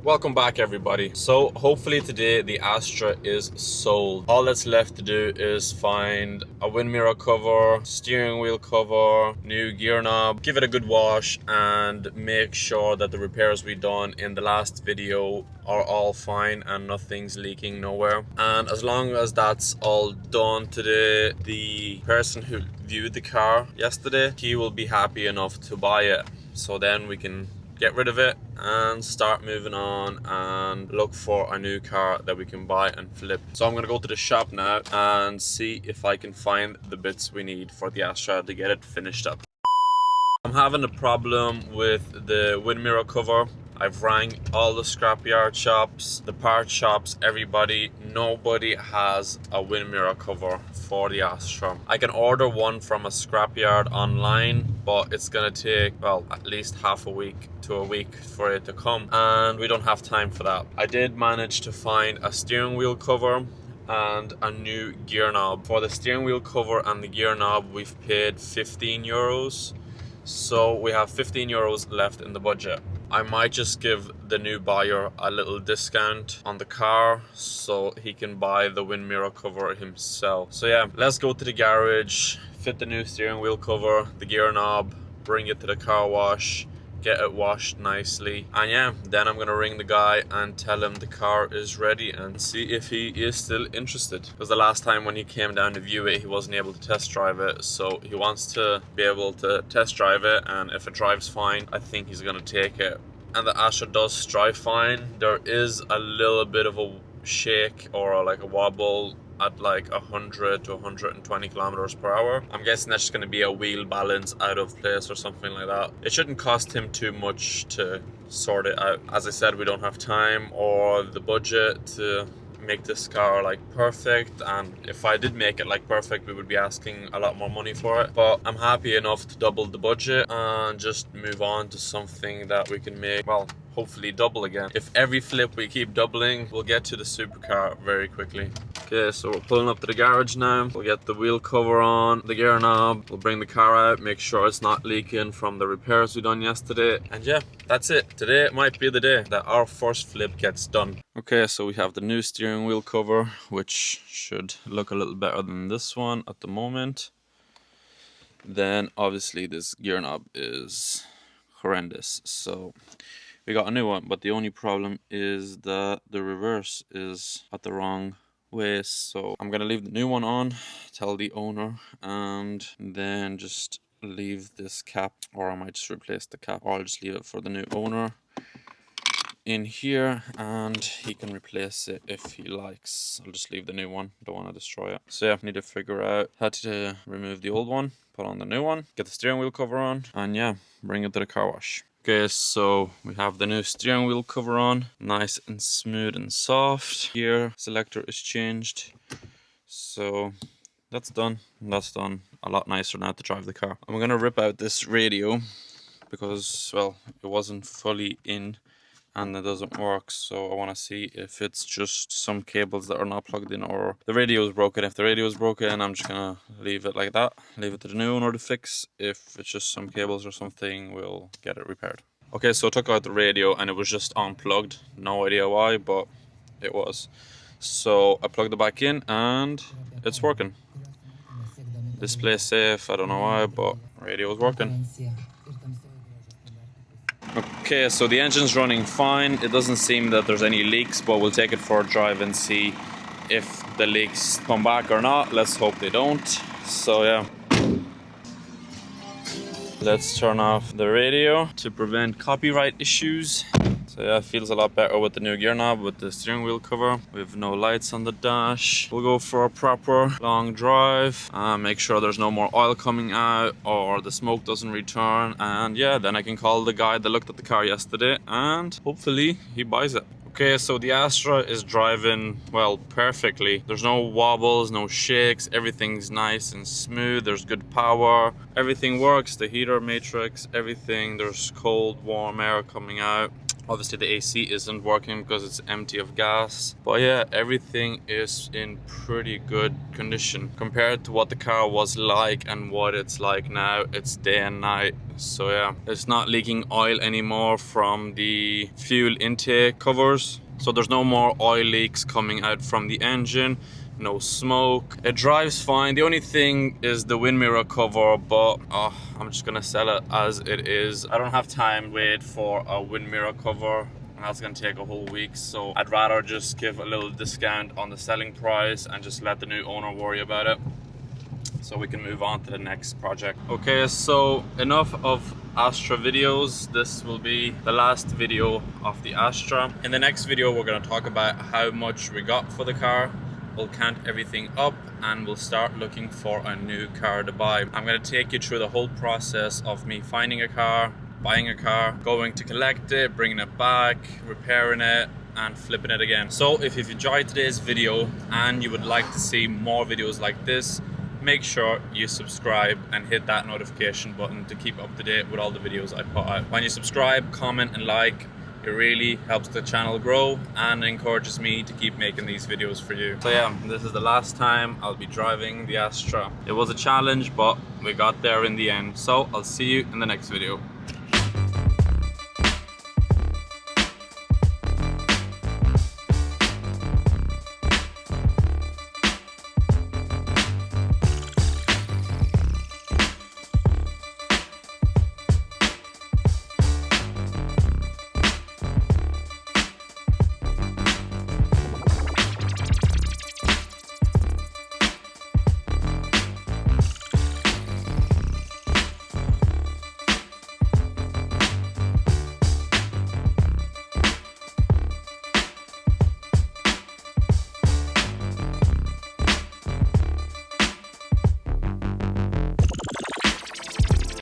Welcome back everybody. So hopefully today the Astra is sold. All that's left to do is find a wind mirror cover, steering wheel cover, new gear knob, give it a good wash and make sure that the repairs we done in the last video are all fine and nothing's leaking nowhere. And as long as that's all done today, the person who viewed the car yesterday, he will be happy enough to buy it. So then we can get rid of it and start moving on and look for a new car that we can buy and flip. So I'm gonna go to the shop now and see if I can find the bits we need for the Astra to get it finished up. I'm having a problem with the wind mirror cover. I've rang all the scrapyard shops, the part shops, everybody. Nobody has a wind mirror cover for the Astra. I can order one from a scrapyard online, but it's gonna take, well, at least half a week to a week for it to come, and we don't have time for that. I did manage to find a steering wheel cover and a new gear knob. For the steering wheel cover and the gear knob, we've paid 15 euros. So we have 15 euros left in the budget. I might just give the new buyer a little discount on the car so he can buy the wind mirror cover himself. So yeah, let's go to the garage, fit the new steering wheel cover, the gear knob, bring it to the car wash, get it washed nicely, and yeah, then I'm gonna ring the guy and tell him the car is ready and see if he is still interested, because the last time when he came down to view it he wasn't able to test drive it, so he wants to be able to test drive it, and if it drives fine I think he's gonna take it. And the Astra does drive fine. There is a little bit of a shake or like a wobble at like 100 to 120 kilometers per hour. I'm guessing that's just going to be a wheel balance out of place or something like that. It shouldn't cost him too much to sort it out. As I said, we don't have time or the budget to make this car like perfect, and if I did make it like perfect we would be asking a lot more money for it, but I'm happy enough to double the budget and just move on to something that we can make, well, hopefully double again. If every flip we keep doubling, we'll get to the supercar very quickly. Okay, so we're pulling up to the garage now. We'll get the wheel cover on, the gear knob, we'll bring the car out, make sure it's not leaking from the repairs we done yesterday, and yeah, that's it. Today might be the day that our first flip gets done. Okay, so we have the new steering wheel cover, which should look a little better than this one at the moment. Then obviously this gear knob is horrendous, so we got a new one, but the only problem is that the reverse is at the wrong way, so I'm gonna leave the new one on, tell the owner, and then just leave this cap, or I might just replace the cap, or I'll just leave it for the new owner in here and he can replace it if he likes. I'll just leave the new one, don't want to destroy it. So yeah, I need to figure out how to remove the old one, put on the new one, get the steering wheel cover on, and yeah, bring it to the car wash. Okay, so we have the new steering wheel cover on, nice and smooth and soft. Gear selector is changed, so that's done. That's done. A lot nicer now to drive the car. I'm gonna rip out this radio because, well, it wasn't fully in and it doesn't work, so I want to see if it's just some cables that are not plugged in or the radio is broken. If the radio is broken, I'm just gonna leave it like that, leave it to the new owner to fix. If it's just some cables or something, we'll get it repaired. Okay, so I took out the radio and it was just unplugged, no idea why, but it was. So I plugged it back in and it's working. Display safe, I don't know why, but radio is working. Okay, so the engine's running fine. It doesn't seem that there's any leaks, but we'll take it for a drive and see if the leaks come back or not. Let's hope they don't. So yeah, let's turn off the radio to prevent copyright issues. So yeah, it feels a lot better with the new gear knob, with the steering wheel cover. We have no lights on the dash. We'll go for a proper long drive, make sure there's no more oil coming out or the smoke doesn't return, and yeah, then I can call the guy that looked at the car yesterday and hopefully he buys it. Okay, so the Astra is driving, well, perfectly. There's no wobbles, no shakes, everything's nice and smooth, there's good power, everything works, the heater matrix, everything, there's cold, warm air coming out. Obviously the AC isn't working because it's empty of gas. But yeah, everything is in pretty good condition. Compared to what the car was like and what it's like now, it's day and night. So yeah, it's not leaking oil anymore from the fuel intake covers. So there's no more oil leaks coming out from the engine. No smoke. It drives fine. The only thing is the wind mirror cover, but I'm just gonna sell it as it is. I don't have time to wait for a wind mirror cover, and that's gonna take a whole week. So I'd rather just give a little discount on the selling price and just let the new owner worry about it, so we can move on to the next project. Okay, so enough of Astra videos. This will be the last video of the Astra. In the next video, we're gonna talk about how much we got for the car. We'll count everything up and we'll start looking for a new car to buy. I'm going to take you through the whole process of me finding a car, buying a car, going to collect it, bringing it back, repairing it, and flipping it again. So if you've enjoyed today's video and you would like to see more videos like this, make sure you subscribe and hit that notification button to keep up to date with all the videos I put out. When you subscribe, comment and like, it really helps the channel grow and encourages me to keep making these videos for you. So yeah, this is the last time I'll be driving the Astra. It was a challenge, but we got there in the end. So I'll see you in the next video.